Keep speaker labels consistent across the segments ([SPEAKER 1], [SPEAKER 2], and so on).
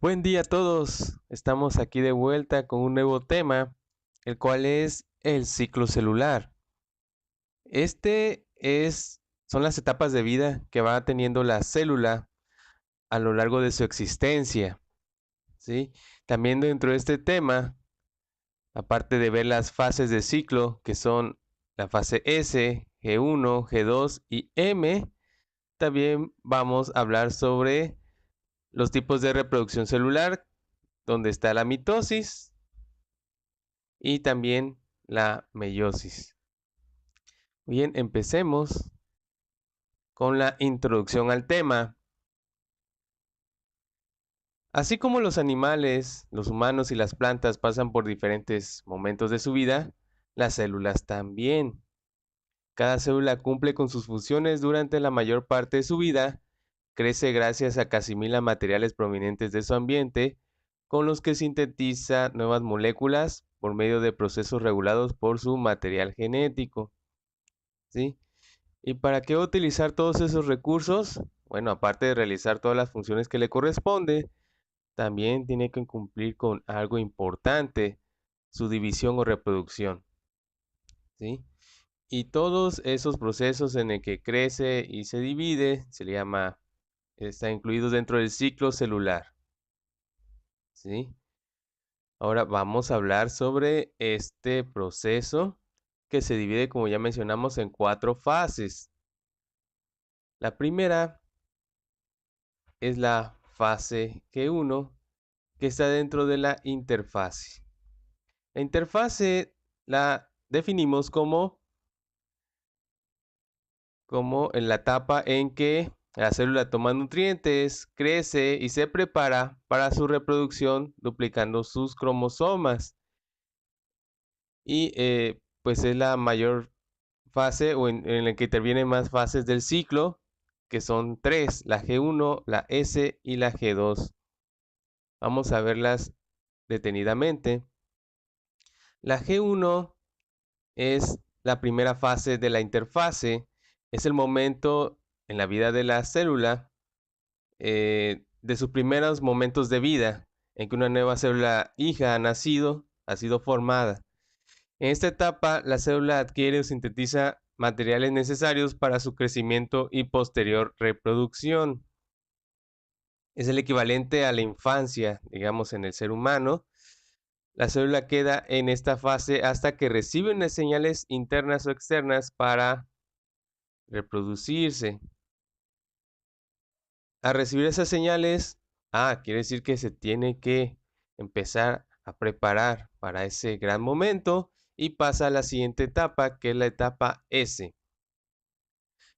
[SPEAKER 1] Buen día a todos. Estamos aquí de vuelta con un nuevo tema, el cual es el ciclo celular. Son las etapas de vida que va teniendo la célula a lo largo de su existencia, ¿sí? También dentro de este tema, aparte de ver las fases de ciclo, que son la fase S, G1, G2 y M, también vamos a hablar sobre los tipos de reproducción celular, donde está la mitosis y también la meiosis. Bien, empecemos con la introducción al tema. Así como los animales, los humanos y las plantas pasan por diferentes momentos de su vida, las células también. Cada célula cumple con sus funciones durante la mayor parte de su vida, crece gracias a que asimila materiales provenientes de su ambiente, con los que sintetiza nuevas moléculas por medio de procesos regulados por su material genético, ¿sí? ¿Y para qué utilizar todos esos recursos? Bueno, aparte de realizar todas las funciones que le corresponde, también tiene que cumplir con algo importante, su división o reproducción, ¿sí? Y todos esos procesos en el que crece y se divide, está incluido dentro del ciclo celular, ¿sí? Ahora vamos a hablar sobre este proceso que se divide, como ya mencionamos, en 4 fases. La primera es la fase G1, que está dentro de la interfase. La interfase la definimos como en la etapa en que la célula toma nutrientes, crece y se prepara para su reproducción duplicando sus cromosomas. Y pues es la mayor fase o en la que intervienen más fases del ciclo, que son 3, la G1, la S y la G2. Vamos a verlas detenidamente. La G1 es la primera fase de la interfase, es el momento en la vida de la célula, de sus primeros momentos de vida, en que una nueva célula hija ha sido formada. En esta etapa, la célula adquiere o sintetiza materiales necesarios para su crecimiento y posterior reproducción. Es el equivalente a la infancia, digamos, en el ser humano. La célula queda en esta fase hasta que recibe unas señales internas o externas para reproducirse. Al recibir esas señales, quiere decir que se tiene que empezar a preparar para ese gran momento y pasa a la siguiente etapa, que es la etapa S.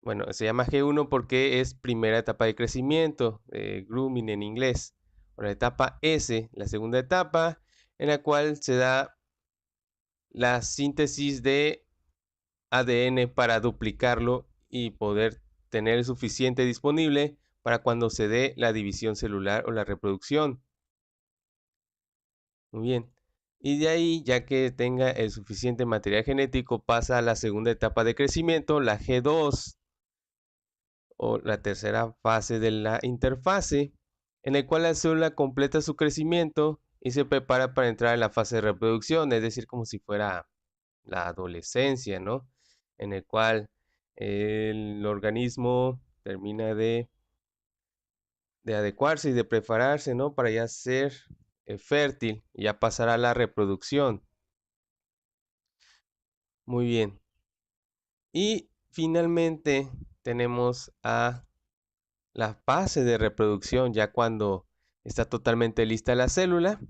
[SPEAKER 1] Bueno, se llama G1 porque es primera etapa de crecimiento, grooming en inglés. La etapa S, la segunda etapa, en la cual se da la síntesis de ADN para duplicarlo y poder tener el suficiente disponible para cuando se dé la división celular o la reproducción. Muy bien. Y de ahí, ya que tenga el suficiente material genético, pasa a la segunda etapa de crecimiento, la G2, o la tercera fase de la interfase, en el cual la célula completa su crecimiento y se prepara para entrar en la fase de reproducción, es decir, como si fuera la adolescencia, ¿no? En el cual el organismo termina de adecuarse y de prepararse, ¿no? Para ya ser fértil y ya pasar a la reproducción. Muy bien. Y finalmente tenemos a la fase de reproducción, ya cuando está totalmente lista la célula,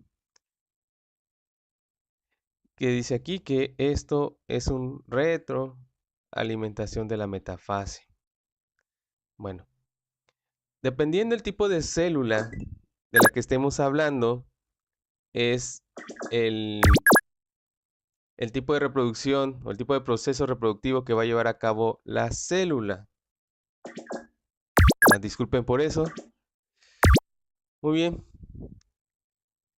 [SPEAKER 1] que dice aquí que esto es un retroalimentación de la metafase. Bueno, dependiendo del tipo de célula de la que estemos hablando, es el, el tipo de reproducción o el tipo de proceso reproductivo que va a llevar a cabo la célula. Disculpen por eso. Muy bien.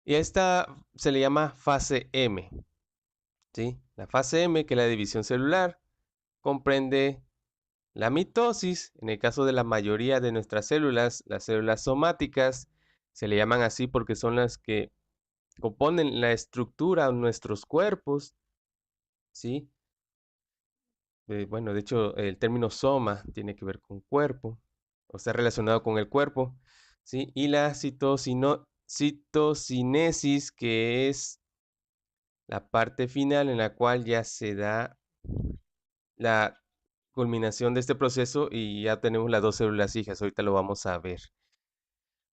[SPEAKER 1] Y a esta se le llama fase M. ¿Sí? La fase M, que es la división celular, comprende la mitosis, en el caso de la mayoría de nuestras células, las células somáticas, Se le llaman así porque son las que componen la estructura de nuestros cuerpos, ¿sí? Bueno, de hecho, el término soma tiene que ver con cuerpo, o está relacionado con el cuerpo, ¿sí? Y la citocinesis, que es la parte final en la cual ya se da la culminación de este proceso y ya tenemos las dos células hijas. Ahorita lo vamos a ver.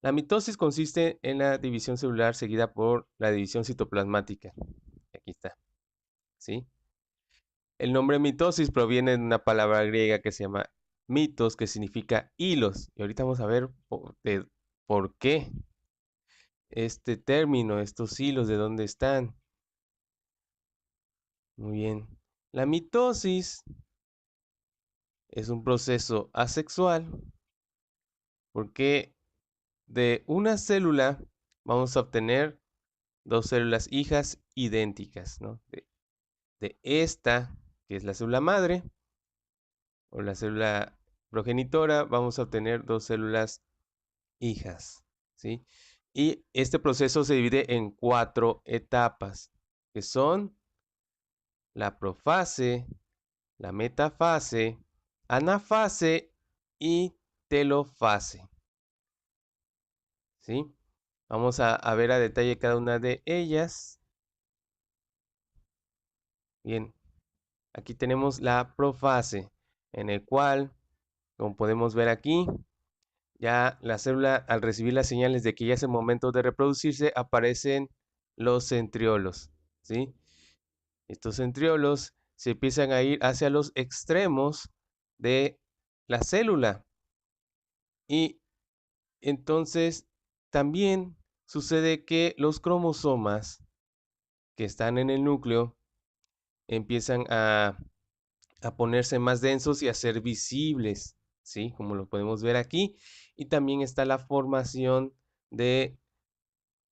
[SPEAKER 1] La mitosis consiste en la división celular seguida por la división citoplasmática. Aquí está, ¿sí? El nombre mitosis proviene de una palabra griega que se llama mitos, que significa hilos. Y ahorita vamos a ver por qué este término, estos hilos, de dónde están. Muy bien. La mitosis es un proceso asexual porque de una célula vamos a obtener dos células hijas idénticas, ¿no? De esta, que es la célula madre, o la célula progenitora, vamos a obtener dos células hijas, ¿sí? Y este proceso se divide en 4 etapas, que son la profase, la metafase, anafase y telofase, ¿sí? Vamos a ver a detalle cada una de ellas. Bien, aquí tenemos la profase, en el cual, como podemos ver aquí, ya la célula, al recibir las señales de que ya es el momento de reproducirse, aparecen los centriolos, ¿sí? Estos centriolos se empiezan a ir hacia los extremos de la célula y entonces también sucede que los cromosomas que están en el núcleo empiezan a ponerse más densos y a ser visibles, ¿sí? Como lo podemos ver aquí. Y también está la formación de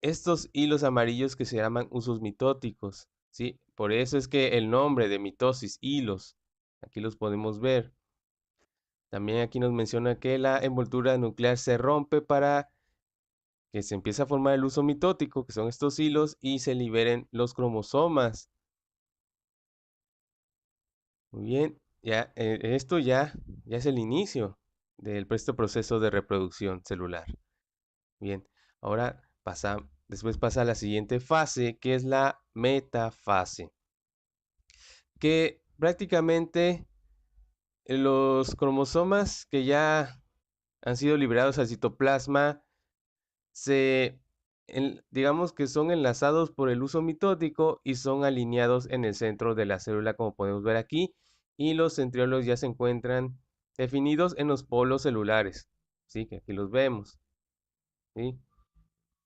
[SPEAKER 1] estos hilos amarillos que se llaman usos mitóticos, ¿sí? Por eso es que el nombre de mitosis, hilos, aquí los podemos ver. También aquí nos menciona que la envoltura nuclear se rompe para que se empiece a formar el uso mitótico, que son estos hilos, y se liberen los cromosomas. Muy bien, ya esto ya es el inicio del este proceso de reproducción celular. Bien, ahora después pasa a la siguiente fase, que es la metafase, que prácticamente los cromosomas que ya han sido liberados al citoplasma digamos que son enlazados por el uso mitótico y son alineados en el centro de la célula, como podemos ver aquí, y los centriolos ya se encuentran definidos en los polos celulares, ¿sí? Que aquí los vemos, ¿sí?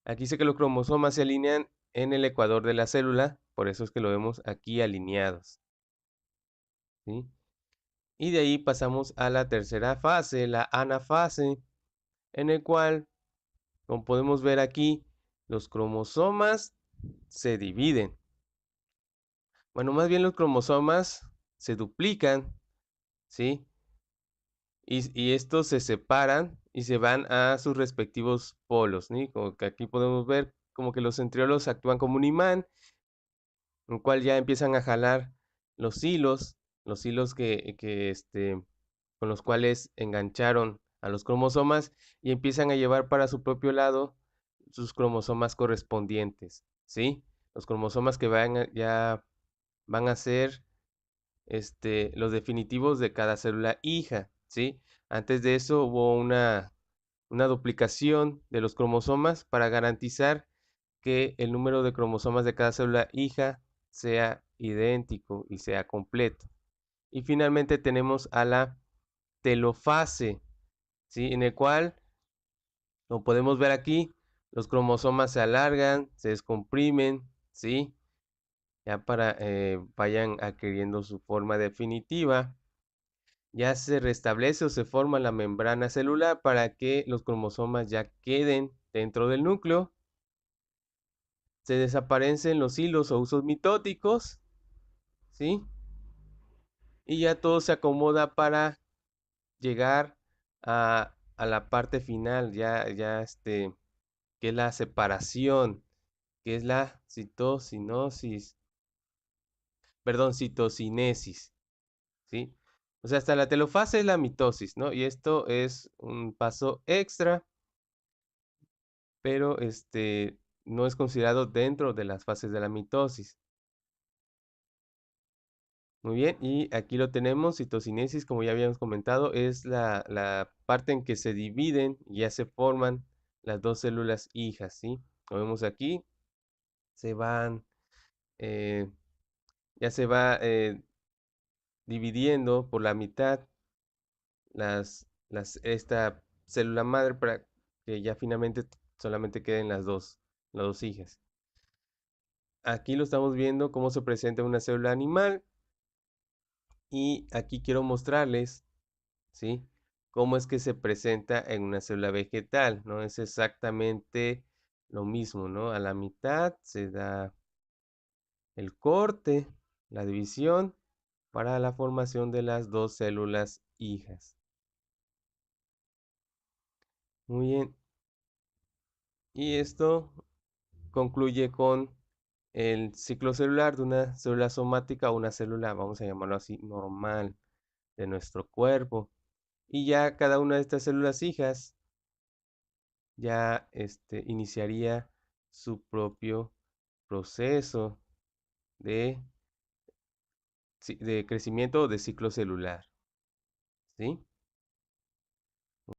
[SPEAKER 1] Aquí dice que los cromosomas se alinean en el ecuador de la célula, por eso es que lo vemos aquí alineados, ¿sí? Y de ahí pasamos a la tercera fase, la anafase, en el cual, como podemos ver aquí, los cromosomas se dividen. Bueno, más bien los cromosomas se duplican, ¿sí? Y estos se separan y se van a sus respectivos polos, ¿sí? Como que aquí podemos ver como que los centriolos actúan como un imán, en el cual ya empiezan a jalar los hilos con los cuales engancharon a los cromosomas y empiezan a llevar para su propio lado sus cromosomas correspondientes, ¿sí? Los cromosomas que ya van a ser los definitivos de cada célula hija, ¿sí? Antes de eso hubo una duplicación de los cromosomas para garantizar que el número de cromosomas de cada célula hija sea idéntico y sea completo. Y finalmente tenemos a la telofase, ¿sí? En el cual, como podemos ver aquí, los cromosomas se alargan, se descomprimen, ¿sí? Ya para vayan adquiriendo su forma definitiva. Ya se restablece o se forma la membrana celular para que los cromosomas ya queden dentro del núcleo. Se desaparecen los hilos o usos mitóticos, ¿sí? Y ya todo se acomoda para llegar a la parte final, ya que es la separación, que es la citosinosis, perdón, citocinesis, ¿sí? O sea, hasta la telofase es la mitosis, ¿no? Y esto es un paso extra, pero no es considerado dentro de las fases de la mitosis. Muy bien, y aquí lo tenemos, citocinesis, como ya habíamos comentado, es la parte en que se dividen y ya se forman las dos células hijas, ¿sí? Como vemos aquí, se van, eh, ya se va dividiendo por la mitad esta célula madre para que ya finalmente solamente queden las dos hijas. Aquí lo estamos viendo cómo se presenta una célula animal y aquí quiero mostrarles, ¿sí? Cómo es que se presenta en una célula vegetal, ¿no? Es exactamente lo mismo, ¿no? A la mitad se da el corte, la división, para la formación de las dos células hijas. Muy bien. Y esto concluye con el ciclo celular de una célula somática o una célula, vamos a llamarlo así, normal de nuestro cuerpo. Y ya cada una de estas células hijas ya iniciaría su propio proceso de, de crecimiento o de ciclo celular, ¿sí?